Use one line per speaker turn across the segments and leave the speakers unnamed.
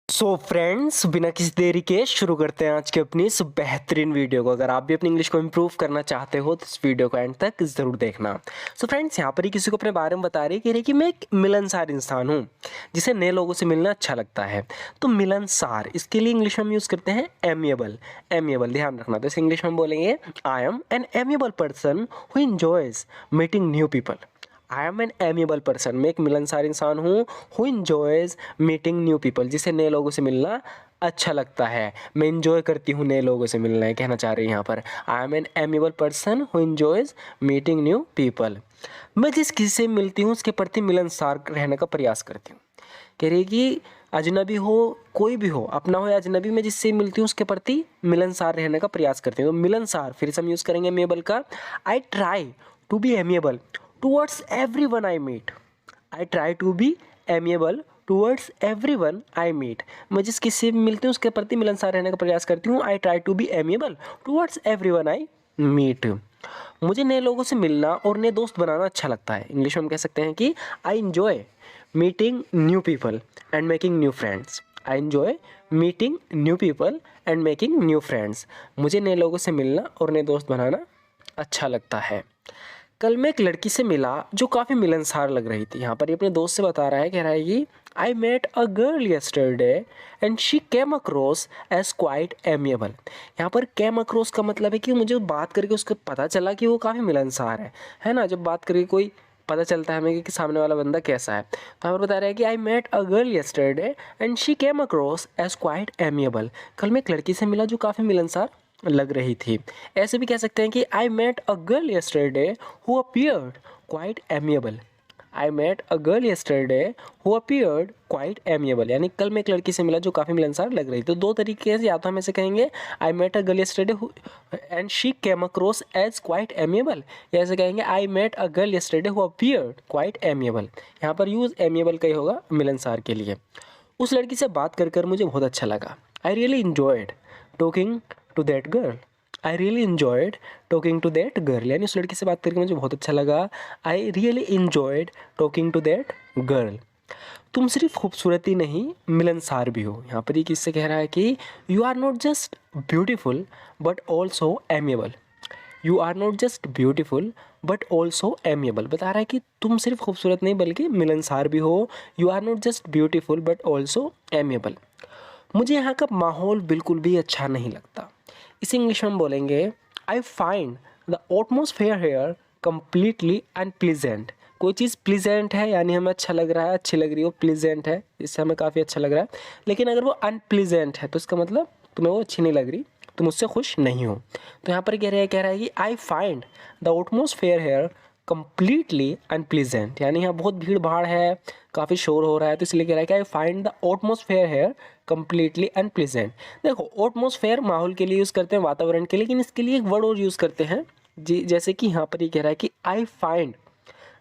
So friends, बिना किसी देरी के शुरू करते हैं आज की अपनी इस बेहतरीन वीडियो को। अगर आप भी अपनी इंग्लिश को इम्प्रूव करना चाहते हो तो इस वीडियो को एंड तक ज़रूर देखना। सो फ्रेंड्स, यहाँ पर ही किसी को अपने बारे में बता रही कह रही कि मैं एक मिलनसार इंसान हूँ जिसे नए लोगों से मिलना अच्छा लगता है। तो मिलनसार, इसके लिए इंग्लिश में हम यूज़ करते हैं एमिएबल। एमिएबल ध्यान रखना, तो इसे इंग्लिश में बोलेंगे I am an amiable person who enjoys meeting new people. I am an amiable person, मैं एक मिलनसार इंसान हूँ। Who enjoys meeting new people, जिसे नए लोगों से मिलना अच्छा लगता है। मैं इंजॉय करती हूँ नए लोगों से मिलना है, कहना चाह रही है यहाँ पर। I am an amiable person who enjoys meeting new people. मैं जिस किसी से मिलती हूँ उसके प्रति मिलनसार रहने का प्रयास करती हूँ। कह रही कि अजनबी हो, कोई भी हो, अपना हो या अजनबी, मैं जिससे मिलती हूँ उसके प्रति मिलनसार रहने का प्रयास करती हूँ। तो मिलनसार फिर से हम यूज़ करेंगे एमिएबल का। I try to be amiable towards everyone I meet. I try to be amiable towards everyone I meet. मैं जिस किसी से मिलती हूँ उसके प्रति मिलनसार रहने का प्रयास करती हूँ। I try to be amiable towards everyone I meet. मुझे नए लोगों से मिलना और नए दोस्त बनाना अच्छा लगता है। इंग्लिश में हम कह सकते हैं कि I enjoy meeting new people and making new friends. I enjoy meeting new people and making new friends. मुझे नए लोगों से मिलना और नए दोस्त बनाना अच्छा लगता है। कल मैं एक लड़की से मिला जो काफ़ी मिलनसार लग रही थी। यहाँ पर ये अपने दोस्त से बता रहा है, कह रहा है कि I met a girl yesterday and she came across as quite amiable. यहाँ पर केम अक्रॉस का मतलब है कि मुझे बात करके उसको पता चला कि वो काफ़ी मिलनसार है ना। जब बात करके कोई पता चलता है हमें कि सामने वाला बंदा कैसा है। तो यहाँ पर बता रहा है कि I met a girl yesterday and she came across as quite amiable. कल मैं एक लड़की से मिला जो काफ़ी मिलनसार लग रही थी। ऐसे भी कह सकते हैं कि I met a girl yesterday who appeared quite amiable. I met a girl yesterday who appeared quite amiable, यानी कल मैं एक लड़की से मिला जो काफ़ी मिलनसार लग रही थी। तो दो तरीके से, या तो हम ऐसे कहेंगे I met a girl yesterday and she came across as quite amiable, या ऐसे कहेंगे I met a girl yesterday who appeared quite amiable. यहाँ पर यूज़ एमिएबल का ही होगा मिलनसार के लिए। उस लड़की से बात कर मुझे बहुत अच्छा लगा। I really enjoyed talking to that girl. I really enjoyed talking to that girl, यानी उस लड़की से बात करके मुझे बहुत अच्छा लगा। I really enjoyed talking to that girl. तुम सिर्फ खूबसूरती नहीं, मिलनसार भी हो। यहाँ पर ये किससे कह रहा है कि you are not just beautiful but also amiable. You are not just beautiful but also amiable, बता रहा है कि तुम सिर्फ खूबसूरत नहीं बल्कि मिलनसार भी हो। You are not just beautiful but also amiable. मुझे यहाँ का माहौल बिल्कुल भी अच्छा नहीं लगता। इसे इंग्लिश में हम बोलेंगे I find the atmosphere here completely unpleasant. कोई चीज़ प्लीजेंट है यानी हमें अच्छा लग रहा है, अच्छी लग रही हो, प्लीजेंट है इससे हमें काफ़ी अच्छा लग रहा है। लेकिन अगर वो अनप्लीजेंट है तो इसका मतलब तुम्हें वो अच्छी नहीं लग रही, तुम उससे खुश नहीं हो। तो यहाँ पर कह रहा है कि I find the atmosphere here completely unpleasant, यानी यहाँ बहुत भीड़ भाड़ है, काफ़ी शोर हो रहा है, तो इसलिए कह रहा है कि I find the atmosphere here completely unpleasant. देखो, एटमॉस्फेयर माहौल के लिए यूज़ करते हैं, वातावरण के लिए, लेकिन इसके लिए एक वर्ड और यूज़ करते हैं जी, जैसे कि यहाँ पर ये कह रहा है कि I find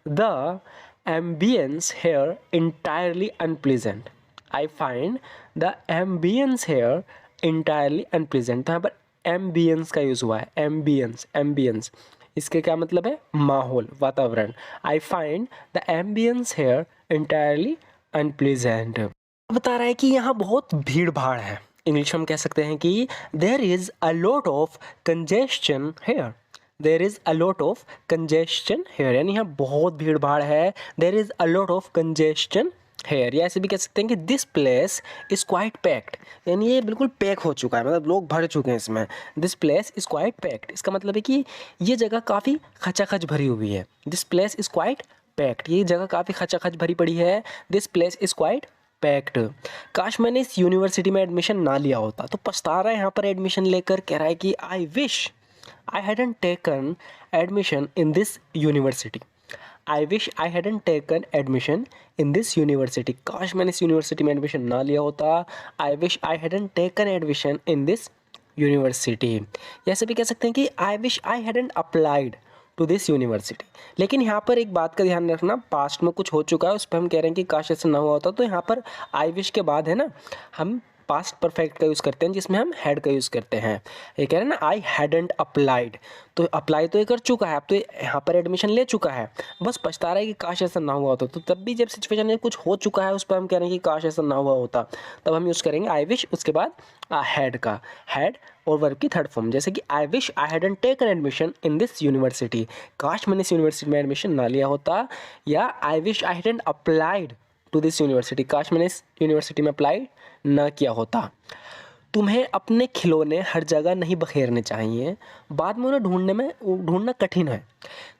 the ambience here entirely unpleasant. I find the ambience here entirely unpleasant. तो यहाँ पर एम्बियंस का यूज़ हुआ है, एम्बियंस, एम्बियंस इसके क्या मतलब है, माहौल, वातावरण। I find the ambience here entirely unpleasant. बता रहा है कि यहाँ बहुत भीड़ भाड़ है। इंग्लिश में हम कह सकते हैं कि there is a lot of congestion here. There is a lot of congestion here, यानी यहाँ बहुत भीड़ भाड़ है। There is a lot of congestion here, या ऐसे भी कह सकते हैं कि this place is quite packed, यानी ये बिल्कुल पैक हो चुका है, मतलब लोग भर चुके हैं इसमें। This place is quite packed, इसका मतलब है कि ये जगह काफ़ी खचाखच भरी हुई है। This place is quite packed, ये जगह काफ़ी खचाखच भरी पड़ी है। This place is quite packed. काश मैंने इस यूनिवर्सिटी में एडमिशन ना लिया होता। तो पछता रहा है यहाँ पर एडमिशन लेकर, कह रहा है कि I wish I hadn't taken admission in this university. I wish I hadn't taken admission in this university, काश मैंने इस यूनिवर्सिटी में एडमिशन ना लिया होता। I wish I hadn't taken admission in this university. ऐसे भी कह सकते हैं कि I wish I hadn't applied to this university. लेकिन यहाँ पर एक बात का ध्यान रखना, पास्ट में कुछ हो चुका है उस पर हम कह रहे हैं कि काश ऐसा ना हुआ होता। तो यहाँ पर आई विश के बाद है ना, हम पास्ट परफेक्ट का यूज़ करते हैं जिसमें हम हैड का यूज़ करते हैं। ये कह रहे हैं ना आई हैडंट अप्लाइड, तो अप्लाई तो ये कर चुका है, अब तो यहाँ पर एडमिशन ले चुका है, बस पछता रहा है कि काश ऐसा ना हुआ होता। तो तब भी जब सिचुएशन में कुछ हो चुका है उस पर हम कह रहे हैं कि काश ऐसा ना हुआ होता, तब हम यूज़ करेंगे आई विश, उसके बाद हैड का, हैड और वर्ब की थर्ड फॉर्म, जैसे कि I wish I hadn't taken admission in this university, काश मैंने इस यूनिवर्सिटी में एडमिशन ना लिया होता, या I wish I hadn't applied to this university, काश मैंने इस यूनिवर्सिटी में अप्लाई ना किया होता। तुम्हें अपने खिलौने हर जगह नहीं बखेरने चाहिए, बाद में उन्हें ढूंढना कठिन है।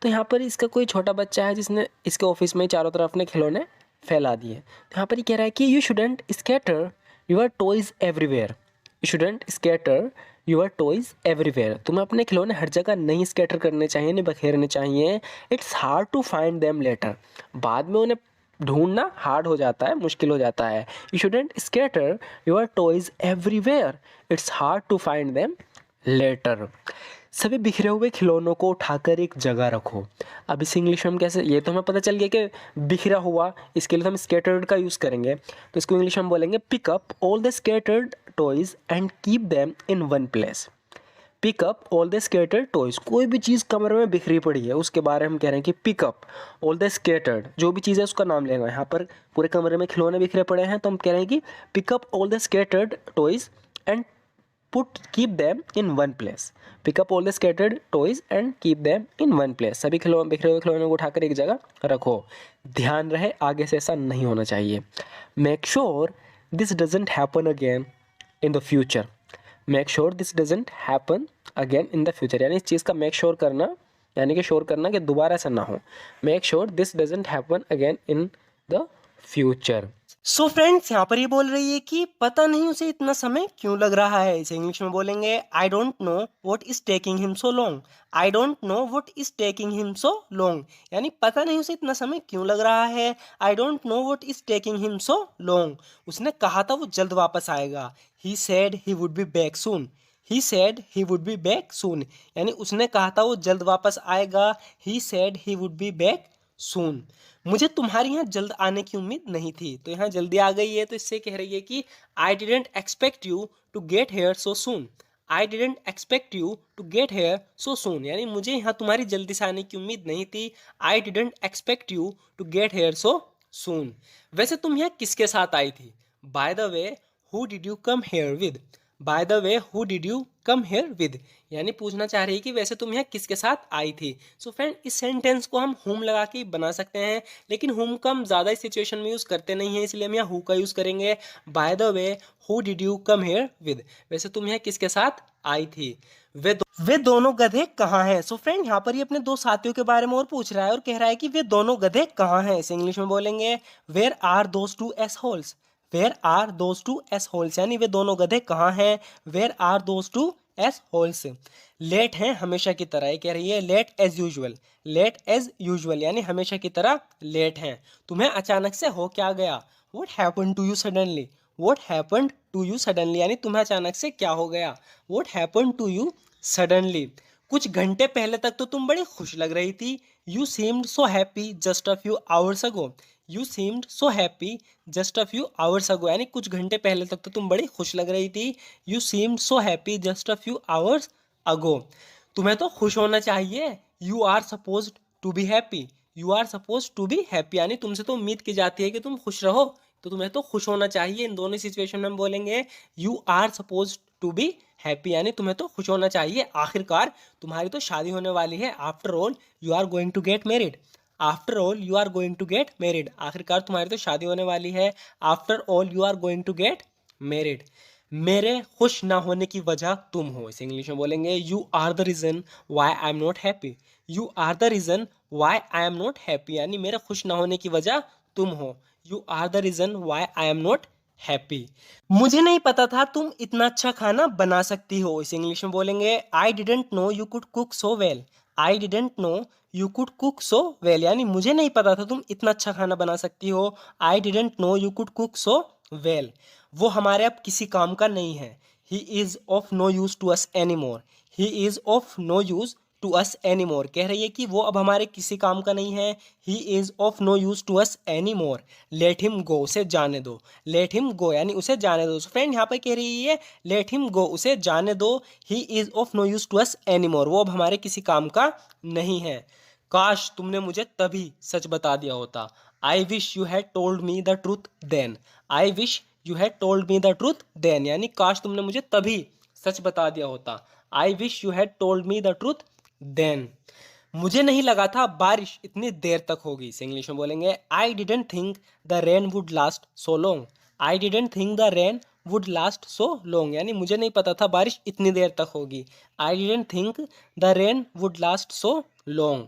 तो यहाँ पर इसका कोई छोटा बच्चा है जिसने इसके ऑफिस में चारों तरफ अपने खिलौने फैला दिए, तो यहाँ पर ये कह रहा है कि you shouldn't scatter your toys everywhere, you shouldn't scatter your toys everywhere, तुम्हें अपने खिलौने हर जगह नहीं स्कैटर करने चाहिए, नहीं बखेरने चाहिए। It's hard to find them later, बाद में उन्हें ढूंढना हार्ड हो जाता है, मुश्किल हो जाता है। You shouldn't scatter your toys everywhere, it's hard to find them later. सभी बिखरे हुए खिलौनों को उठाकर एक जगह रखो। अब इस इंग्लिश में हम कैसे, ये तो हमें पता चल गया कि बिखरा हुआ, इसके लिए तो हम स्कैटर्ड का यूज़ करेंगे, तो इसको इंग्लिश में हम बोलेंगे pick up all the scattered toys and keep them in one place. Pick up all the scattered toys, कोई भी चीज़ कमरे में बिखरी पड़ी है उसके बारे में हम कह रहे हैं कि pick up all the scattered, जो भी चीज़ है उसका नाम लेना। यहाँ पर पूरे कमरे में खिलौने बिखरे पड़े हैं तो हम कह रहे हैं कि pick up all the scattered toys and keep them in one place, pick up all the scattered toys and keep them in one place, सभी बिखरे हुए खिलौनों को उठाकर एक जगह रखो। ध्यान रहे आगे से ऐसा नहीं होना चाहिए। Make sure this doesn't happen again in the future, make sure this doesn't happen again in the future, यानी इस चीज़ का मेक श्योर करना, यानी कि श्योर करना कि दोबारा ऐसा ना हो। Make sure this doesn't happen again in the future. So friends, यहाँ पर ये बोल रही है कि पता नहीं उसे इतना समय क्यों लग रहा है। इसे इंग्लिश में बोलेंगे I don't know what is taking him so long, I don't know what is taking him so long, यानी पता नहीं उसे इतना समय क्यों लग रहा है। I don't know what is taking him so long, उसने कहा था वो जल्द वापस आएगा। He said he would be back soon, he said he would be back soon, यानी उसने कहा था वो जल्द वापस आएगा। He said he would be back soon. मुझे तुम्हारे यहाँ जल्द आने की उम्मीद नहीं थी, तो यहाँ जल्दी आ गई है, तो इससे कह रही है कि I didn't expect you to get here so soon, I didn't expect you to get here so soon, यानी मुझे यहाँ तुम्हारी जल्दी से आने की उम्मीद नहीं थी। I didn't expect you to get here so soon. वैसे तुम यहाँ किसके साथ आई थी? By the way who did you come here with, by the way who did you come here with, यानी पूछना चाह रही है कि वैसे तुम यहाँ किसके साथ आई थी। सो फ्रेंड, इस सेंटेंस को हम हुम लगा के बना सकते हैं, लेकिन हुम का हम ज़्यादा इस सिचुएशन में यूज़ करते नहीं हैं, इसलिए हम यहाँ हु का यूज़ करेंगे। Bye the way who did you come here with, वैसे तुम यहाँ किसके साथ आई थी? वे दोनों गधे कहाँ हैं? सो फ्रेंड, यहाँ पर ये अपने दो साथियों के बारे में और पूछ रहा है और कह रहा है कि वे दोनों गधे कहाँ हैं। इसे इंग्लिश में बोलेंगे where are those two ass holes, where are those two ass holes, यानी वे दोनों गधे कहाँ हैं? Where are those two ass holes. Late हैं हमेशा की तरह, ये कह रही है late as usual, late as usual, यानी हमेशा की तरह लेट हैं। तुम्हें अचानक से हो क्या गया? What happen to you suddenly, what happen to you suddenly, यानी तुम्हें अचानक से क्या हो गया? What happen to you suddenly. कुछ घंटे पहले तक तो तुम बड़ी खुश लग रही थी। You seemed so happy just a few hours ago, you seemed so happy just a few hours अगो, यानी कुछ घंटे पहले तक तो तुम बड़ी खुश लग रही थी। You seemed so happy just a few hours ago. तुम्हें तो खुश होना चाहिए। You are suppose to be happy, you are suppose to be happy, यानी तुमसे तो उम्मीद की जाती है कि तुम खुश रहो, तो तुम्हें तो खुश होना चाहिए। इन दोनों सिचुएशन में हम बोलेंगे you are suppose to be happy, यानी तुम्हें तो खुश होना चाहिए, आखिरकार तुम्हारी तो शादी होने वाली है। After all you are going to get married, after all you are going to get married, आखिरकार तुम्हारी तो शादी होने वाली है। After all you are going to get married. मेरे खुश ना होने की वजह तुम हो, इसे इंग्लिश में बोलेंगे you are the reason why I am not happy, you are the reason why I am not happy, यानी मेरे खुश ना होने की वजह तुम हो। You are the reason why I am not happy. मुझे नहीं पता था तुम इतना अच्छा खाना बना सकती हो, इसे इंग्लिश में बोलेंगे आई didn't know you could cook so well, I didn't know you could cook so well, यानी मुझे नहीं पता था तुम इतना अच्छा खाना बना सकती हो। I didn't know you could cook so well. वो हमारे अब किसी काम का नहीं है। He is of no use to us any more, he is of no use to us any more, कह रही है कि वो अब हमारे किसी काम का नहीं है। He is of no use to us any more, let him go, उसे जाने दो। लेट हिम गो यानी उसे जाने दो। सो फ्रेंड यहाँ पे कह रही है लेट हिम गो, उसे जाने दो। He is of no use to us any more, वो अब हमारे किसी काम का नहीं है। काश तुमने मुझे तभी सच बता दिया होता। I wish you had told me the truth then. I wish you had told me the truth then, यानी काश तुमने मुझे तभी सच बता दिया होता। I wish you had told me the truth then. मुझे नहीं लगा था बारिश इतनी देर तक होगी, इसे इंग्लिश में बोलेंगे आई didn't think the rain would last so long. I didn't think the rain would last so long, यानी मुझे नहीं पता था बारिश इतनी देर तक होगी। I didn't think the rain would last so long.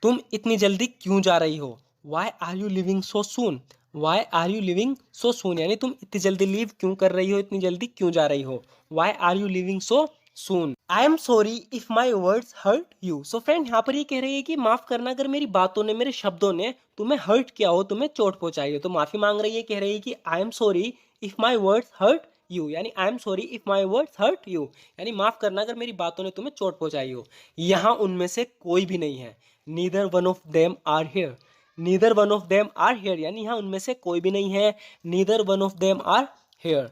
तुम इतनी जल्दी क्यों जा रही हो? Why are you living so soon. Why are you living so soon, यानी तुम इतनी जल्दी लीव क्यों कर रही हो, इतनी जल्दी क्यों जा रही हो। Why are you living so soon. I am sorry if my words hurt you. So friend यहाँ पर ये कह रही है कि माफ करना अगर मेरी बातों ने, मेरे शब्दों ने तुम्हें हर्ट किया हो, तुम्हें चोट पहुंचाई हो। तो माफी मांग रही है, कह रही है कि I am sorry if my words hurt you, यानी I am sorry if my words hurt you, यानी माफ करना अगर मेरी बातों ने तुम्हें चोट पहुंचाई हो। यहाँ उनमें से कोई भी नहीं है। Neither one of them are here. Neither one of them are here, यानी यहाँ उनमें से कोई भी नहीं है। Neither one of them are here.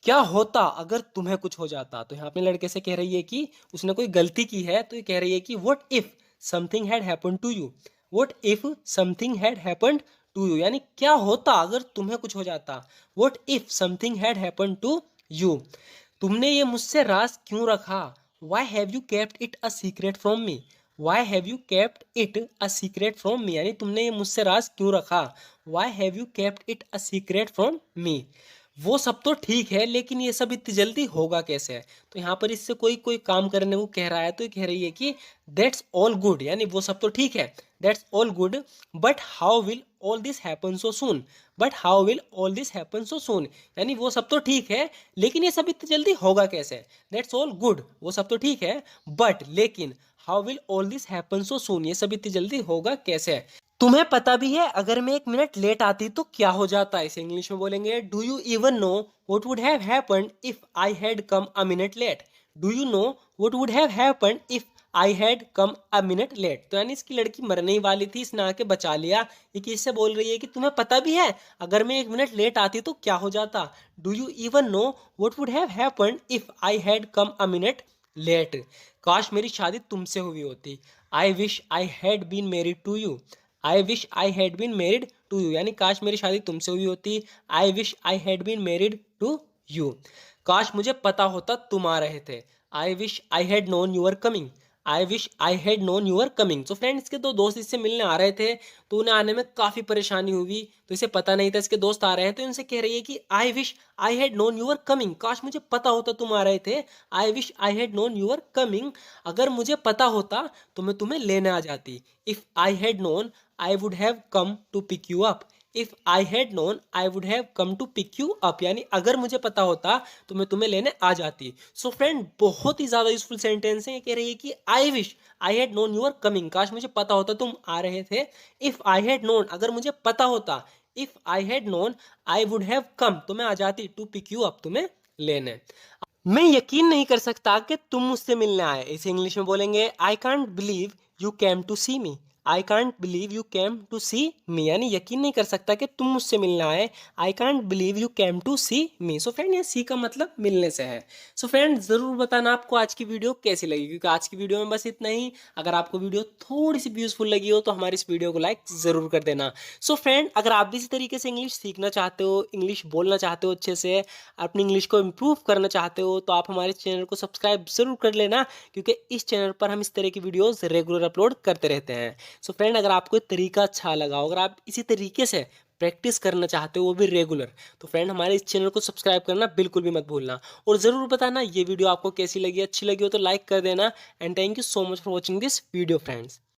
क्या होता अगर तुम्हें कुछ हो जाता? तो यहाँ अपने लड़के से कह रही है कि उसने कोई गलती की है, तो ये कह रही है कि what if something had happened to you. What if something had happened to you, यानी क्या होता अगर तुम्हें कुछ हो जाता। What if something had happened to you. तुमने ये मुझसे राज क्यों रखा? Why have you kept it a secret from me. Why have you kept it a secret from me, यानी तुमने ये मुझसे राज क्यों रखा। Why have you kept it a secret from मी। वो सब तो ठीक है, लेकिन ये सब इतनी जल्दी होगा कैसे? तो यहाँ पर इससे कोई कोई काम करने को कह रहा है, तो ये कह रही है कि दैट्स ऑल गुड, यानी वो सब तो ठीक है, that's all good, but how will all this happen so soon. But how will all this happen so soon, यानी वो सब तो ठीक है, लेकिन ये सब इतनी जल्दी होगा कैसे? दैट्स ऑल गुड, वो सब तो ठीक है, बट लेकिन how will all this happen so soon, ये सब इतनी जल्दी होगा कैसे? तुम्हें पता भी है अगर मैं 1 मिनट लेट आती तो क्या हो जाता? इसे इंग्लिश में बोलेंगे do you even know what would have happened if I had come a minute late. Do you know what would have happened if I had come a minute late. तो यानी इसकी लड़की मरने ही वाली थी, इसने आके बचा लिया। ये किससे बोल रही है कि तुम्हें पता भी है अगर मैं 1 मिनट लेट आती तो क्या हो जाता। Do you even know what would have happened if I had come a minute late. काश मेरी शादी तुमसे हुई होती। I wish I had been married to you. I wish I had been married to you, यानी काश मेरी शादी तुमसे हुई होती। I wish I had been married to you. काश मुझे पता होता तुम आ रहे थे। I wish I had known your coming. I wish I had known your coming. तो फ्रेंड्स, इसके दो दोस्त इससे मिलने आ रहे थे, तो उन्हें आने में काफ़ी परेशानी हुई, तो इसे पता नहीं था इसके दोस्त आ रहे हैं, तो इनसे कह रही है कि I wish I had known your coming. काश मुझे पता होता तुम आ रहे थे। I wish I had known your coming, अगर मुझे पता होता तो मैं तुम्हें लेने आ जाती। If I had known I would have come to pick you up. If I had known, I would have come to pick you up. यानी अगर मुझे पता होता तो मैं तुम्हें लेने आ जाती। सो फ्रेंड, बहुत ही ज़्यादा यूजफुल सेंटेंस है। ये कह रही है कि I wish I had known your coming, काश मुझे पता होता तुम आ रहे थे। इफ़ आई हैड नोन, अगर मुझे पता होता। If I had known I would have come, तो मैं आ जाती टू पिक यू अप, तुम्हें लेने। मैं यकीन नहीं कर सकता कि तुम मुझसे मिलने आए। इसे इंग्लिश में बोलेंगे I can't believe you came to see me. I can't believe you came to see me, यानी यकीन नहीं कर सकता कि तुम मुझसे मिलने आए। I can't believe you came to see me. So friend, ये सी का मतलब मिलने से है। सो फ्रेंड, ज़रूर बताना आपको आज की वीडियो कैसी लगी, क्योंकि आज की वीडियो में बस इतना ही। अगर आपको वीडियो थोड़ी सी भी यूजफुल लगी हो तो हमारी इस वीडियो को लाइक ज़रूर कर देना। सो फ्रेंड, अगर आप भी इसी तरीके से इंग्लिश सीखना चाहते हो, इंग्लिश बोलना चाहते हो अच्छे से, अपनी इंग्लिश को इम्प्रूव करना चाहते हो, तो आप हमारे चैनल को सब्सक्राइब ज़रूर कर लेना, क्योंकि इस चैनल पर हम इस तरह की वीडियोज़ रेगुलर अपलोड करते रहते हैं। सो फ्रेंड, अगर आपको ये तरीका अच्छा लगा हो, अगर आप इसी तरीके से प्रैक्टिस करना चाहते हो वो भी रेगुलर, तो फ्रेंड हमारे इस चैनल को सब्सक्राइब करना बिल्कुल भी मत भूलना। और ज़रूर बताना ये वीडियो आपको कैसी लगी, अच्छी लगी हो तो लाइक कर देना। And thank you so much for watching this video friends.